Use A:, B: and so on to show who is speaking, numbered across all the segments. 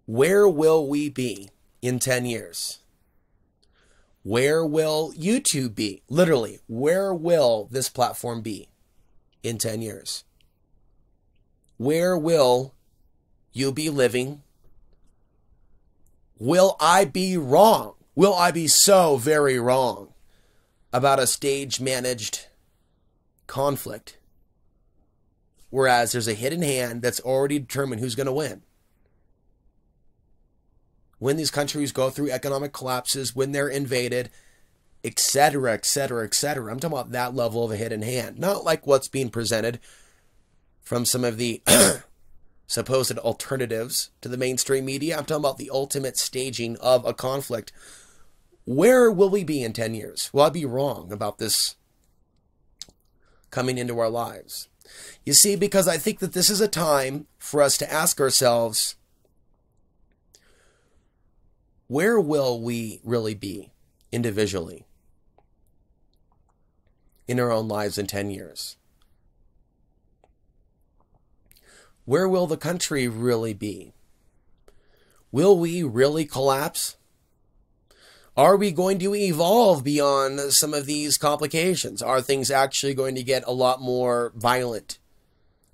A: Where will we be in 10 years? Where will YouTube be? Literally, where will this platform be in 10 years? Where will you be living? Will I be wrong? Will I be so very wrong about a stage-managed conflict? Whereas there's a hidden hand that's already determined who's going to win. When these countries go through economic collapses, when they're invaded, etc., etc., etc. I'm talking about that level of a hidden hand. Not like what's being presented from some of the supposed alternatives to the mainstream media. I'm talking about the ultimate staging of a conflict. Where will we be in 10 years? Will I be wrong about this coming into our lives? You see, because I think that this is a time for us to ask ourselves, where will we really be individually in our own lives in 10 years? Where will the country really be? Will we really collapse? Are we going to evolve beyond some of these complications? Are things actually going to get a lot more violent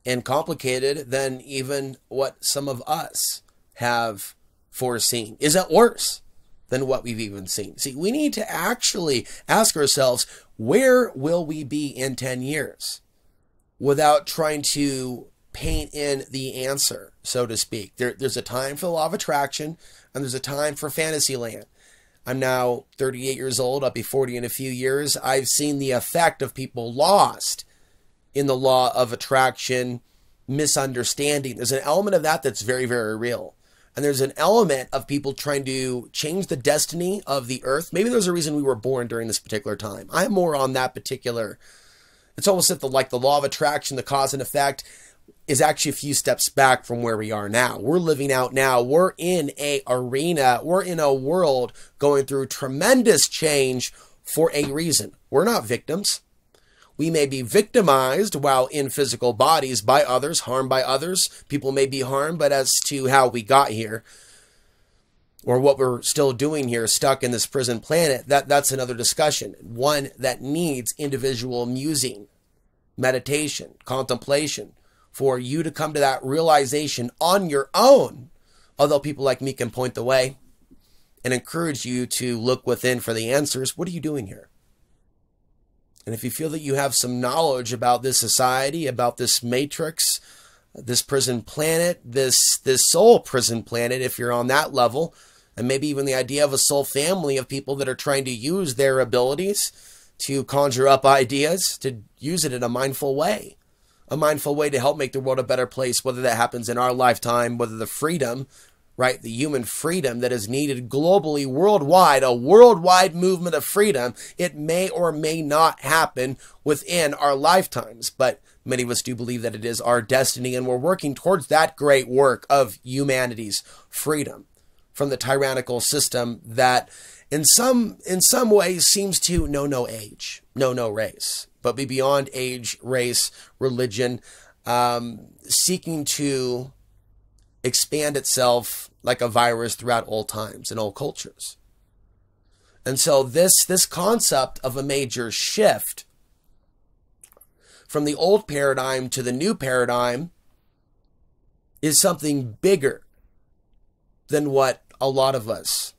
A: and complicated than even what some of us have foreseen? Is it worse than what we've even seen? See, we need to actually ask ourselves, where will we be in 10 years? Without trying to paint in the answer, so to speak. There's a time for the law of attraction, and there's a time for fantasy land. I'm now 38 years old. I'll be 40 in a few years. I've seen the effect of people lost in the law of attraction, misunderstanding. There's an element of that that's very, very real. And there's an element of people trying to change the destiny of the earth. Maybe there's a reason we were born during this particular time. I'm more on that particular. It's almost like the law of attraction, the cause and effect, is actually a few steps back from where we are now. We're living out now. We're in a arena. We're in a world going through tremendous change for a reason. We're not victims. We may be victimized while in physical bodies by others, harmed by others. People may be harmed, but as to how we got here or what we're still doing here, stuck in this prison planet, that's another discussion. One that needs individual musing, meditation, contemplation, for you to come to that realization on your own. Although people like me can point the way and encourage you to look within for the answers. What are you doing here? And if you feel that you have some knowledge about this society, about this matrix, this prison planet, this soul prison planet, if you're on that level, and maybe even the idea of a soul family of people that are trying to use their abilities to conjure up ideas, to use it in a mindful way to help make the world a better place, whether that happens in our lifetime, whether the freedom, right, the human freedom that is needed globally, worldwide, a worldwide movement of freedom, it may or may not happen within our lifetimes. But many of us do believe that it is our destiny, and we're working towards that great work of humanity's freedom from the tyrannical system that in some ways seems to know no age, know no race, but be beyond age, race, religion, seeking to expand itself like a virus throughout all times and all cultures. And so this concept of a major shift from the old paradigm to the new paradigm is something bigger than what a lot of us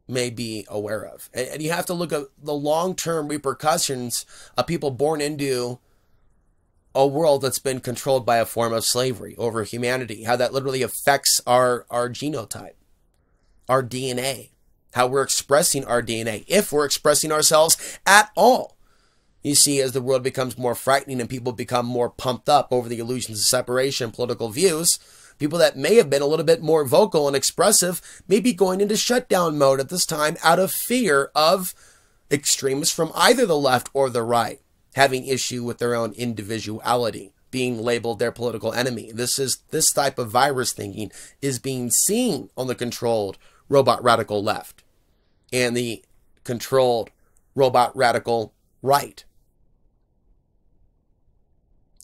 A: may be aware of. And you have to look at the long-term repercussions of people born into a world that's been controlled by a form of slavery over humanity, how that literally affects our genotype, our DNA, how we're expressing our DNA, if we're expressing ourselves at all. You see, as the world becomes more frightening and people become more pumped up over the illusions of separation and political views, people that may have been a little bit more vocal and expressive may be going into shutdown mode at this time out of fear of extremists from either the left or the right having issue with their own individuality, being labeled their political enemy. This type of virus thinking is being seen on the controlled robot radical left and the controlled robot radical right,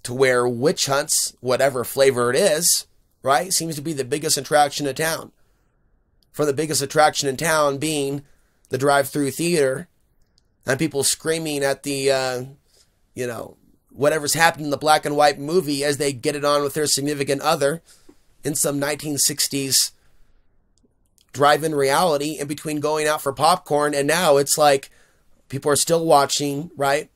A: to where witch hunts, whatever flavor it is, right, seems to be the biggest attraction in town. from the biggest attraction in town being the drive-through theater, and people screaming at the, whatever's happening in the black and white movie as they get it on with their significant other in some 1960s drive-in reality in between going out for popcorn. And now it's like people are still watching, right?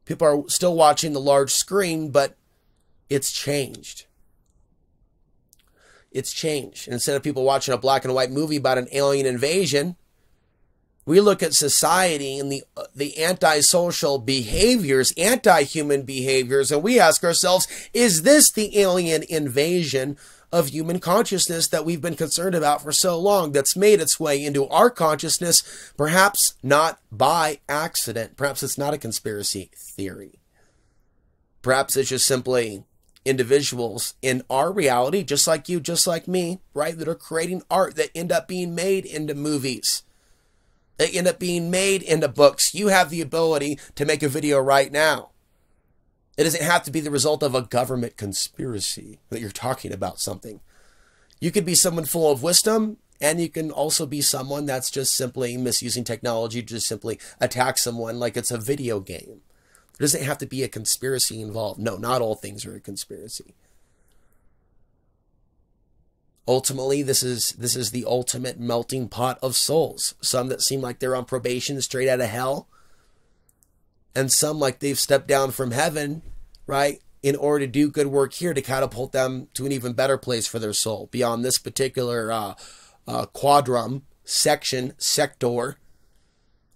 A: People are still watching the large screen, but it's changed. It's changed. And instead of people watching a black and white movie about an alien invasion, we look at society and the antisocial behaviors, anti-human behaviors, and we ask ourselves, is this the alien invasion of human consciousness that we've been concerned about for so long, that's made its way into our consciousness, perhaps not by accident? Perhaps it's not a conspiracy theory. Perhaps it's just simply individuals in our reality, just like you, just like me, right, that are creating art that end up being made into movies. They end up being made into books. You have the ability to make a video right now. It doesn't have to be the result of a government conspiracy that you're talking about something. You could be someone full of wisdom, and you can also be someone that's just simply misusing technology to just simply attack someone like it's a video game. There doesn't have to be a conspiracy involved. No, not all things are a conspiracy. Ultimately, this is the ultimate melting pot of souls. Some that seem like they're on probation straight out of hell, and some like they've stepped down from heaven, right, in order to do good work here to catapult them to an even better place for their soul beyond this particular quadrum, sector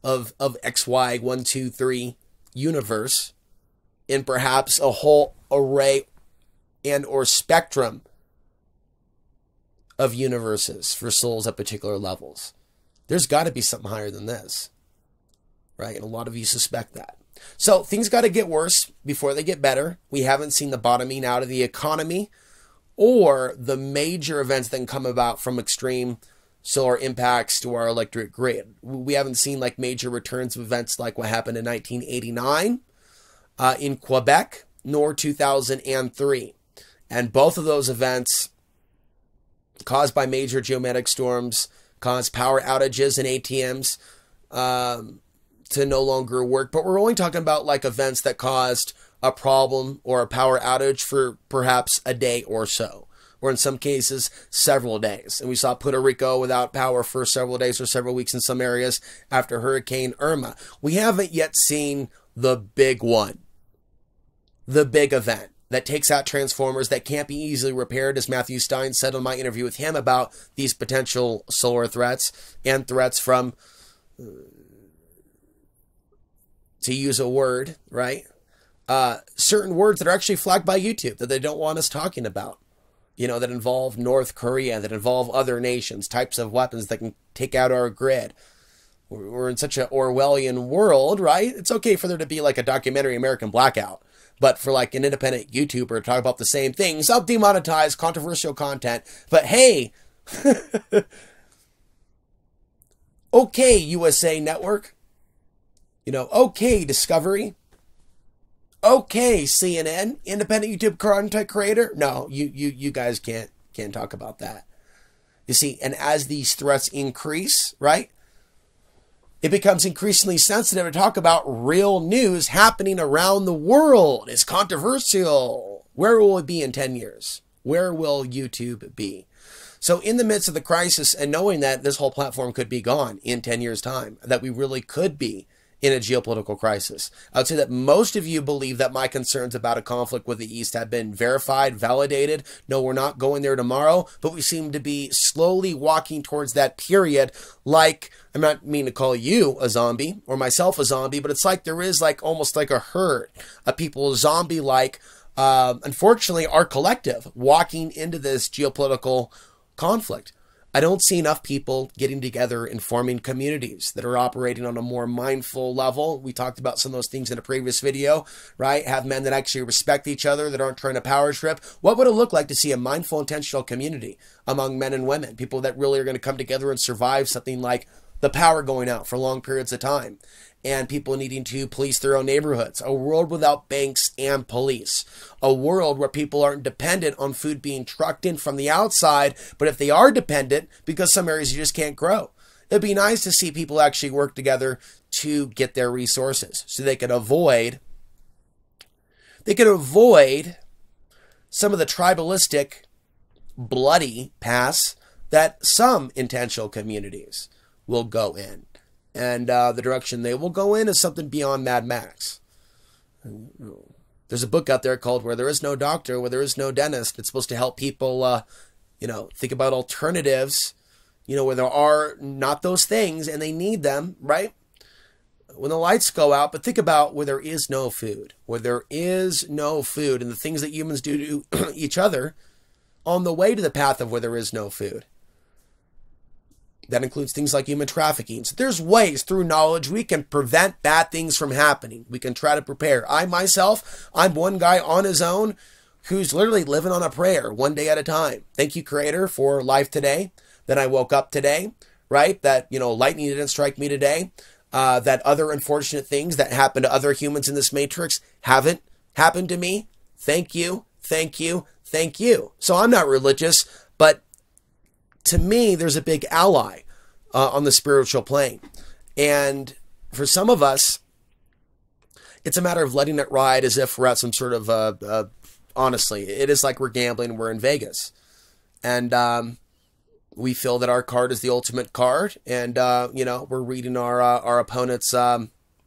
A: of XY 1, 2, 3 universe, in perhaps a whole array and or spectrum of universes for souls at particular levels. There's got to be something higher than this, right? And a lot of you suspect that. So things got to get worse before they get better. We haven't seen the bottoming out of the economy or the major events that can come about from extreme solar impacts to our electric grid. We haven't seen like major returns of events like what happened in 1989 in Quebec, nor 2003. And both of those events caused by major geomagnetic storms caused power outages and ATMs to no longer work. But we're only talking about like events that caused a problem or a power outage for perhaps a day or so, or in some cases several days. And we saw Puerto Rico without power for several days or several weeks in some areas after Hurricane Irma. We haven't yet seen the big one, the big event that takes out transformers that can't be easily repaired, as Matthew Stein said on my interview with him about these potential solar threats and threats from, to use a word, right? Certain words that are actually flagged by YouTube that they don't want us talking about, that involve North Korea, that involve other nations, types of weapons that can take out our grid. We're in such an Orwellian world, right? It's okay for there to be like a documentary American Blackout, but for like an independent YouTuber to talk about the same thing, self-demonetize controversial content. But hey, okay, USA Network, okay, Discovery, okay, CNN, independent YouTube content creator. No, you guys can't talk about that. You see, and as these threats increase, right, it becomes increasingly sensitive to talk about real news happening around the world. It's controversial. Where will it be in 10 years? Where will YouTube be? So in the midst of the crisis, and knowing that this whole platform could be gone in 10 years' time, that we really could be in a geopolitical crisis, I would say that most of you believe that my concerns about a conflict with the East have been verified, validated. No, we're not going there tomorrow, but we seem to be slowly walking towards that period. Like, I'm not meaning to call you a zombie or myself a zombie, but it's like there is like almost like a herd of people zombie-like, unfortunately, our collective walking into this geopolitical conflict. I don't see enough people getting together and forming communities that are operating on a more mindful level. We talked about some of those things in a previous video, right? Have men that actually respect each other, that aren't trying to power trip. What would it look like to see a mindful, intentional community among men and women? People that really are going to come together and survive something like the power going out for long periods of time, and people needing to police their own neighborhoods, a world without banks and police, a world where people aren't dependent on food being trucked in from the outside, but if they are dependent, because some areas you just can't grow. It'd be nice to see people actually work together to get their resources so they could avoid some of the tribalistic, bloody paths that some intentional communities will go in. And the direction they will go in is something beyond Mad Max. There's a book out there called Where There Is No Doctor, Where There Is No Dentist. It's supposed to help people, think about alternatives, where there are not those things and they need them, right? When the lights go out, but think about where there is no food, and the things that humans do to each other on the way to the path of where there is no food. That includes things like human trafficking. So there's ways through knowledge we can prevent bad things from happening. We can try to prepare. I'm one guy on his own who's literally living on a prayer one day at a time. Thank you, Creator, for life today. That I woke up today, right? That, lightning didn't strike me today. That other unfortunate things that happen to other humans in this matrix haven't happened to me. Thank you, thank you, thank you. So I'm not religious, but to me, there's a big ally on the spiritual plane. And for some of us, it's a matter of letting it ride as if we're at some sort of, honestly, it is like we're gambling and we're in Vegas. And we feel that our card is the ultimate card. And, we're reading our opponent's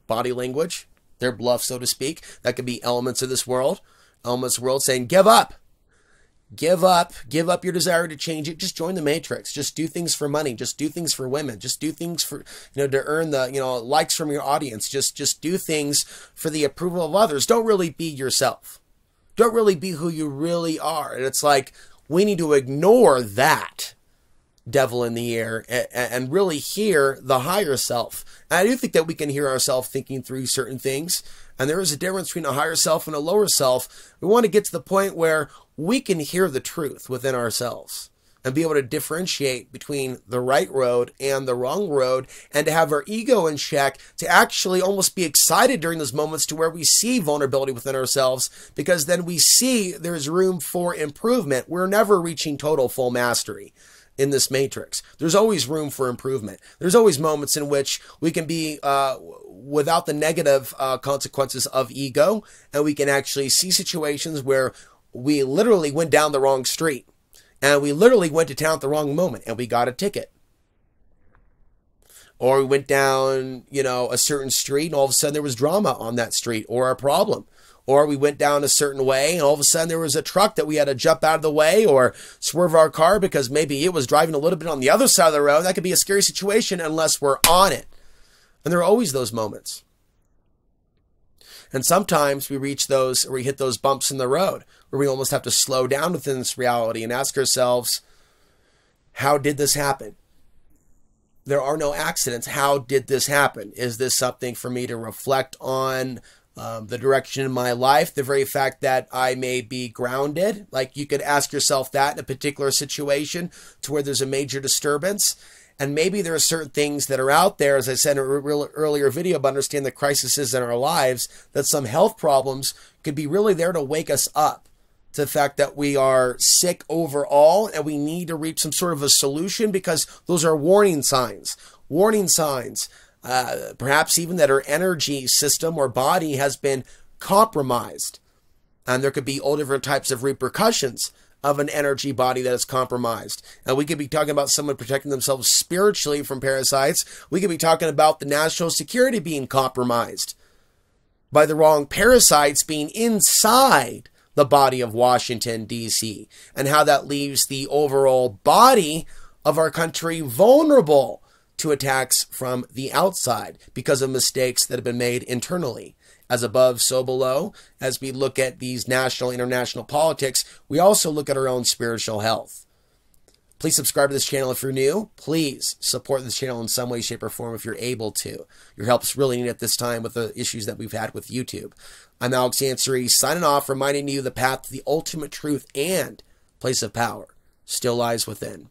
A: body language, their bluff, so to speak. That could be elements of this world, saying, give up. Give up your desire to change it. Just join the matrix. Just do things for money. Just do things for women. Just do things for, to earn the, likes from your audience. Just do things for the approval of others. Don't really be yourself. Don't really be who you really are. And it's like, we need to ignore that devil in the air and really hear the higher self. And I do think that we can hear ourselves thinking through certain things. And there is a difference between a higher self and a lower self. We want to get to the point where we can hear the truth within ourselves and be able to differentiate between the right road and the wrong road, and to have our ego in check, to actually almost be excited during those moments to where we see vulnerability within ourselves, because then we see there's room for improvement. We're never reaching total full mastery in this matrix. There's always room for improvement. There's always moments in which we can be without the negative consequences of ego, and we can actually see situations where we literally went down the wrong street, and we literally went to town at the wrong moment, and we got a ticket. Or we went down, a certain street, and all of a sudden there was drama on that street, or a problem. Or we went down a certain way, and all of a sudden there was a truck that we had to jump out of the way or swerve our car because maybe it was driving a little bit on the other side of the road. That could be a scary situation unless we're on it. And there are always those moments. And sometimes we reach those, or we hit those bumps in the road where we almost have to slow down within this reality and ask ourselves, how did this happen? There are no accidents. How did this happen? Is this something for me to reflect on? The direction in my life, the very fact that I may be grounded. Like, you could ask yourself that in a particular situation to where there's a major disturbance. And maybe there are certain things that are out there, as I said in an earlier video, about understand the crises in our lives, that some health problems could be really there to wake us up to the fact that we are sick overall and we need to reach some sort of a solution, because those are warning signs. Warning signs. Perhaps even that our energy system or body has been compromised. And there could be all different types of repercussions of an energy body that is compromised. And we could be talking about someone protecting themselves spiritually from parasites. We could be talking about the national security being compromised by the wrong parasites being inside the body of Washington, D.C., and how that leaves the overall body of our country vulnerable to attacks from the outside because of mistakes that have been made internally. As above, so below. As we look at these national, international politics, we also look at our own spiritual health. Please subscribe to this channel if you're new. Please support this channel in some way, shape, or form if you're able to. Your help's really needed at this time with the issues that we've had with YouTube. I'm Alex Ansary, signing off, reminding you the path to the ultimate truth and place of power still lies within.